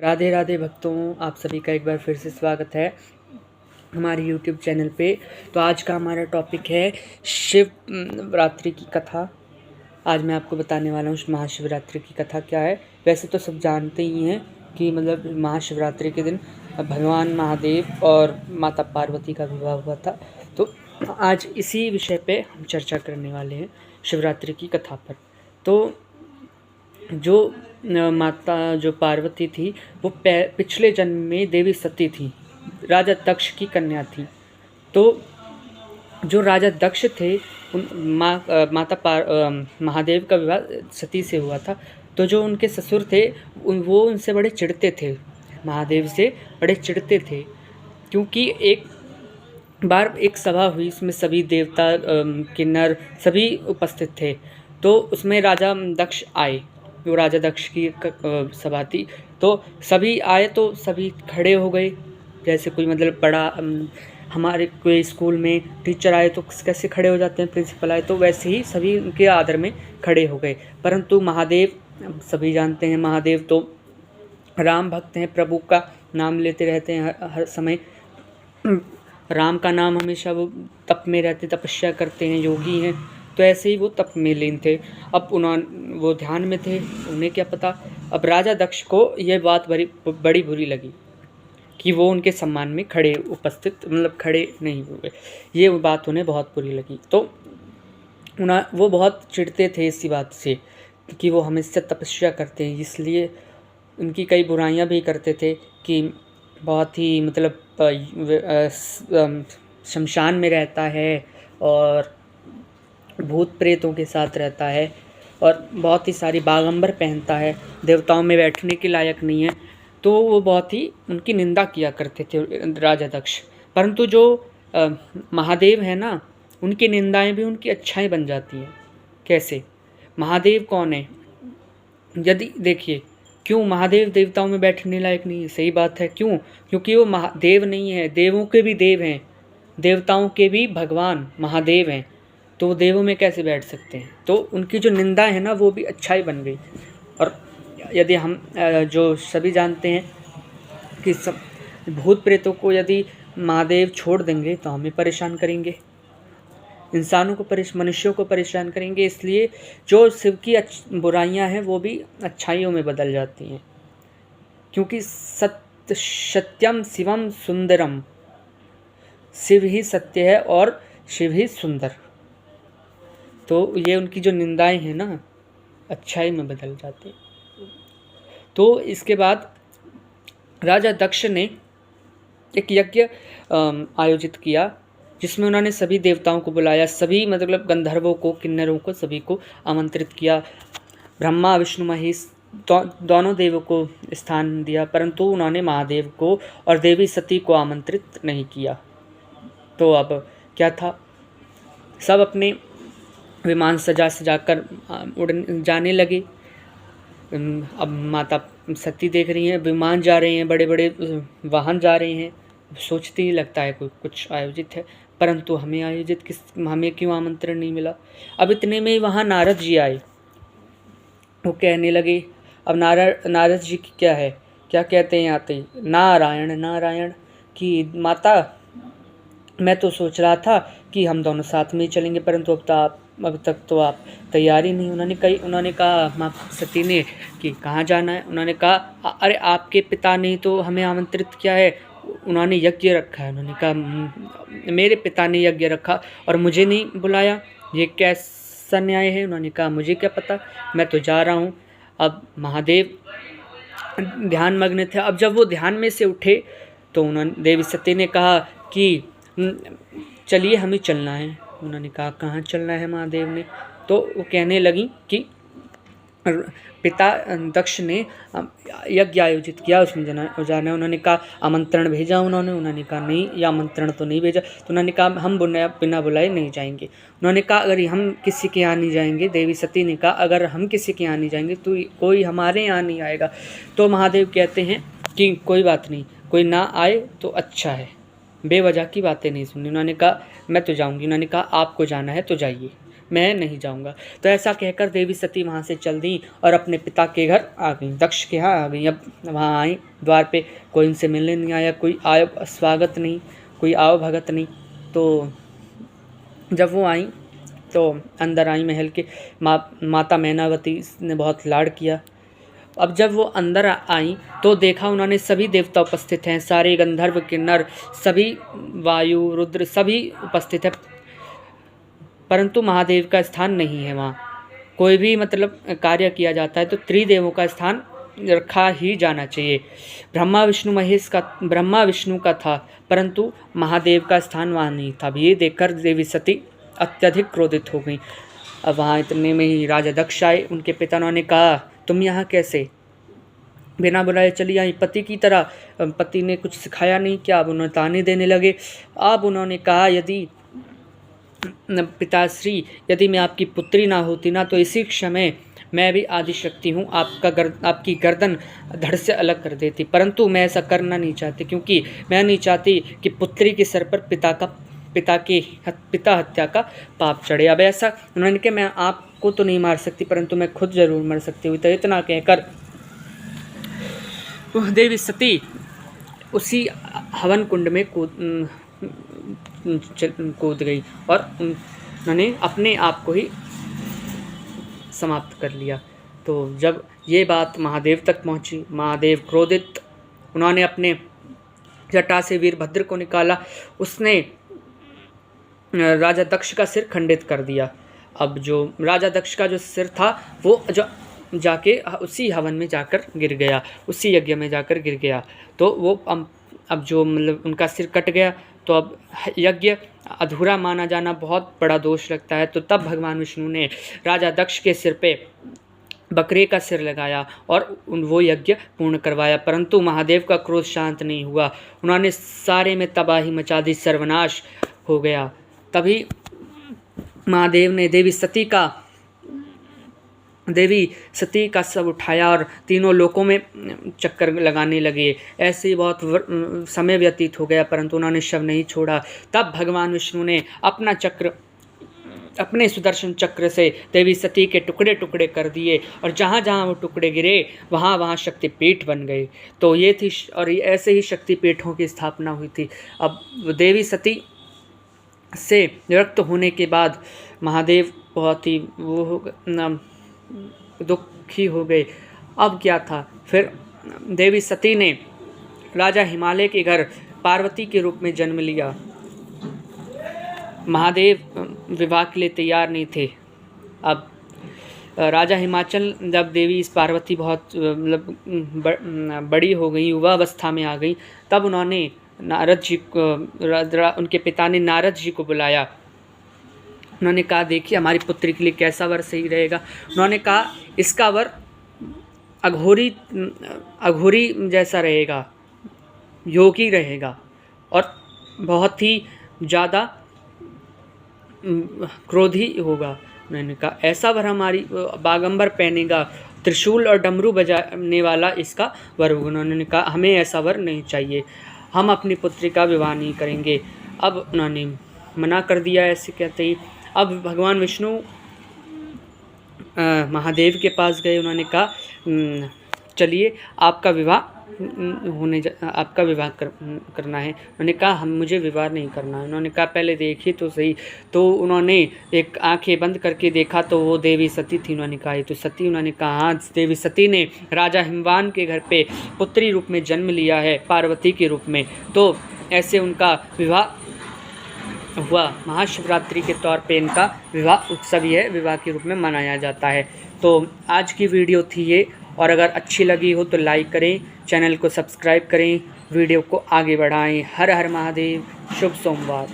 राधे राधे भक्तों, आप सभी का एक बार फिर से स्वागत है हमारे YouTube चैनल पे। तो आज का हमारा टॉपिक है शिवरात्रि की कथा। आज मैं आपको बताने वाला हूँ महाशिवरात्रि की कथा क्या है। वैसे तो सब जानते ही हैं कि मतलब महाशिवरात्रि के दिन भगवान महादेव और माता पार्वती का विवाह हुआ था। तो आज इसी विषय पे हम चर्चा करने वाले हैं, शिवरात्रि की कथा पर। तो जो माता जो पार्वती थी वो पिछले जन्म में देवी सती थी, राजा दक्ष की कन्या थी। तो जो राजा दक्ष थे उन महादेव का विवाह सती से हुआ था। तो जो उनके ससुर थे वो उनसे बड़े चिढ़ते थे, महादेव से बड़े चिढ़ते थे, क्योंकि एक बार एक सभा हुई, इसमें सभी देवता किन्नर सभी उपस्थित थे। तो उसमें राजा दक्ष आए, जो राजा दक्ष की सभा थी। तो सभी आए तो सभी खड़े हो गए, जैसे कोई मतलब बड़ा हमारे कोई स्कूल में टीचर आए तो कैसे खड़े हो जाते हैं, प्रिंसिपल आए तो वैसे ही सभी उनके आदर में खड़े हो गए। परंतु महादेव, सभी जानते हैं महादेव तो राम भक्त हैं, प्रभु का नाम लेते रहते हैं हर समय। राम का नाम हमेशा वो तप में रहते, तपस्या करते हैं, योगी हैं। तो ऐसे ही वो तप में लीन थे। अब वो ध्यान में थे, उन्हें क्या पता। अब राजा दक्ष को यह बात बड़ी बुरी लगी कि वो उनके सम्मान में उपस्थित मतलब खड़े नहीं हुए। ये बात उन्हें बहुत बुरी लगी। तो वो बहुत चिढ़ते थे इसी बात से कि वो हमेशा तपस्या करते हैं, इसलिए उनकी कई बुराइयां भी करते थे कि बहुत ही मतलब शमशान में रहता है और भूत प्रेतों के साथ रहता है और बहुत ही सारी बागंबर पहनता है, देवताओं में बैठने के लायक नहीं है। तो वो बहुत ही उनकी निंदा किया करते थे राजा दक्ष। परंतु जो महादेव है ना, उनकी निंदाएं भी उनकी अच्छाई बन जाती हैं। कैसे? महादेव कौन है? यदि देखिए, क्यों महादेव देवताओं में बैठने लायक नहीं है? सही बात है, क्यों? क्योंकि वो महादेव नहीं है, देवों के भी देव हैं, देवताओं के भी भगवान महादेव हैं। तो वो देवों में कैसे बैठ सकते हैं? तो उनकी जो निंदा है ना, वो भी अच्छाई बन गई। और यदि हम जो सभी जानते हैं कि सब भूत प्रेतों को यदि महादेव छोड़ देंगे तो हमें परेशान करेंगे, इंसानों को मनुष्यों को परेशान करेंगे। इसलिए जो शिव की बुराइयां हैं वो भी अच्छाइयों में बदल जाती हैं, क्योंकि सत्यम शिवम सुंदरम, शिव ही सत्य है और शिव ही सुंदर। तो ये उनकी जो निंदाएं हैं ना, अच्छाई में बदल जाती हैं। तो इसके बाद राजा दक्ष ने एक यज्ञ आयोजित किया, जिसमें उन्होंने सभी देवताओं को बुलाया, सभी मतलब गंधर्वों को, किन्नरों को, सभी को आमंत्रित किया। ब्रह्मा विष्णु महेश दोनों देवों को स्थान दिया, परंतु उन्होंने महादेव को और देवी सती को आमंत्रित नहीं किया। तो अब क्या था, सब अपने विमान सजाकर जाने लगे। अब माता सती देख रही हैं, विमान जा रहे हैं, बड़े बड़े वाहन जा रहे हैं, सोचती ही लगता है कुछ आयोजित है, परंतु हमें क्यों आमंत्रण नहीं मिला। अब इतने में वहाँ नारद जी आए। वो कहने लगे, अब नारद जी की क्या है, क्या कहते हैं आते ही, नारायण नारायण, कि माता मैं तो सोच रहा था कि हम दोनों साथ में ही चलेंगे, परंतु अब तक तो आप तैयारी नहीं। उन्होंने कहा माँ सती ने कि कहाँ जाना है। उन्होंने कहा अरे आपके पिता ने तो हमें आमंत्रित किया है, उन्होंने यज्ञ रखा है। उन्होंने कहा मेरे पिता ने यज्ञ रखा और मुझे नहीं बुलाया, ये कैसा न्याय है? उन्होंने कहा मुझे क्या पता, मैं तो जा रहा हूँ। अब महादेव ध्यान मग्न थे। अब जब वो ध्यान में से उठे तो उन्होंने देवी सती ने कहा कि चलिए हमें चलना है। उन्होंने कहा कहाँ चलना है महादेव ने? तो वो कहने लगी कि पिता दक्ष ने यज्ञ आयोजित किया, उसमें जाना। उन्होंने कहा आमंत्रण भेजा उन्होंने कहा नहीं, ये आमंत्रण तो नहीं भेजा। तो उन्होंने कहा हम बिना बुलाए नहीं जाएंगे। उन्होंने कहा अगर हम किसी के यहाँ नहीं जाएंगे, देवी सती ने कहा अगर हम किसी के यहाँ नहीं जाएंगे तो कोई हमारे यहाँ नहीं आएगा। तो महादेव कहते हैं कि कोई बात नहीं, कोई ना आए तो अच्छा है, बेवजह की बातें नहीं सुननी। उन्होंने कहा मैं तो जाऊंगी। उन्होंने कहा आपको जाना है तो जाइए। मैं नहीं जाऊंगा। तो ऐसा कहकर देवी सती वहाँ से चल दी और अपने पिता के घर आ गई, दक्ष के यहाँ आ गई। अब वहाँ आई, द्वार पे कोई उनसे मिलने नहीं आया, कोई आय स्वागत नहीं, कोई आओ भगत नहीं। तो जब वो आई तो अंदर आई महल के, माता मैनावती ने बहुत लाड़ किया। अब जब वो अंदर आई तो देखा उन्होंने सभी देवता उपस्थित हैं, सारे गंधर्व किन्नर सभी, वायु रुद्र सभी उपस्थित है, परंतु महादेव का स्थान नहीं है वहाँ। कोई भी मतलब कार्य किया जाता है तो त्रिदेवों का स्थान रखा ही जाना चाहिए। ब्रह्मा विष्णु का था, परंतु महादेव का स्थान वहाँ नहीं था। अब ये देखकर देवी सती अत्यधिक क्रोधित हो गई। अब वहाँ इतने में ही राजा दक्ष आए, उनके पिता ने कहा तुम यहाँ कैसे, बिना बुलाए चली आई पति की तरह, पति ने कुछ सिखाया नहीं क्या? अब उन्होंने ताने देने लगे। अब उन्होंने कहा यदि पिताश्री, यदि मैं आपकी पुत्री ना होती ना तो इसी समय मैं भी आदिशक्ति हूँ, आपकी गर्दन धड़ से अलग कर देती, परंतु मैं ऐसा करना नहीं चाहती, क्योंकि मैं नहीं चाहती कि पुत्री के सर पर पिता हत्या का पाप चढ़े। अब ऐसा उन्होंने कहा मैं आपको तो नहीं मार सकती, परंतु मैं खुद जरूर मर सकती हूँ। तो इतना कहकर देवी सती उसी हवन कुंड में कूद गई और उन्होंने अपने आप को ही समाप्त कर लिया। तो जब ये बात महादेव तक पहुंची, महादेव क्रोधित, उन्होंने अपने जटा से वीरभद्र को निकाला, उसने राजा दक्ष का सिर खंडित कर दिया। अब जो राजा दक्ष का जो सिर था वो जो जाके उसी हवन में जाकर गिर गया, उसी यज्ञ में जाकर गिर गया। तो वो अब जो मतलब उनका सिर कट गया, तो अब यज्ञ अधूरा माना जाना बहुत बड़ा दोष लगता है। तो तब भगवान विष्णु ने राजा दक्ष के सिर पे बकरे का सिर लगाया और वो यज्ञ पूर्ण करवाया, परंतु महादेव का क्रोध शांत नहीं हुआ। उन्होंने सारे में तबाही मचा दी, सर्वनाश हो गया। तभी महादेव ने देवी सती का सब उठाया और तीनों लोकों में चक्कर लगाने लगे। ऐसे ही बहुत समय व्यतीत हो गया, परंतु उन्होंने शव नहीं छोड़ा। तब भगवान विष्णु ने अपने सुदर्शन चक्र से देवी सती के टुकड़े टुकड़े कर दिए और जहाँ जहाँ वो टुकड़े गिरे वहाँ वहाँ शक्तिपीठ बन गए। तो ये थी, और ऐसे ही शक्तिपीठों की स्थापना हुई थी। अब देवी सती से विरक्त होने के बाद महादेव बहुत ही दुखी हो गए। अब क्या था, फिर देवी सती ने राजा हिमालय के घर पार्वती के रूप में जन्म लिया। महादेव विवाह के लिए तैयार नहीं थे। अब राजा हिमाचल, जब देवी इस पार्वती बहुत मतलब बड़ी हो गई, युवा अवस्था में आ गई, तब उन्होंने नारद जी को, उनके पिता ने नारद जी को बुलाया। उन्होंने कहा देखिए हमारी पुत्री के लिए कैसा वर सही रहेगा। उन्होंने कहा इसका वर अघोरी जैसा रहेगा, योगी रहेगा और बहुत ही ज़्यादा क्रोधी होगा। उन्होंने कहा ऐसा वर हमारी बागंबर पहनेगा, त्रिशूल और डमरू बजाने वाला इसका वर होगा। उन्होंने कहा हमें ऐसा वर नहीं चाहिए, हम अपनी पुत्री का विवाह नहीं करेंगे। अब उन्होंने मना कर दिया ऐसे कहते ही। अब भगवान विष्णु महादेव के पास गए। उन्होंने कहा चलिए आपका विवाह करना है। उन्होंने कहा मुझे विवाह नहीं करना है। उन्होंने कहा पहले देखिए तो सही। तो उन्होंने एक आंखें बंद करके देखा तो वो देवी सती थी। उन्होंने कहा ये तो सती। उन्होंने कहा हाँ, देवी सती ने राजा हिमवान के घर पे पुत्री रूप में जन्म लिया है, पार्वती के रूप में। तो ऐसे उनका विवाह हुआ। महाशिवरात्रि के तौर पे इनका विवाह उत्सव है, विवाह के रूप में मनाया जाता है। तो आज की वीडियो थी ये, और अगर अच्छी लगी हो तो लाइक करें, चैनल को सब्सक्राइब करें, वीडियो को आगे बढ़ाएं। हर हर महादेव, शुभ सोमवार।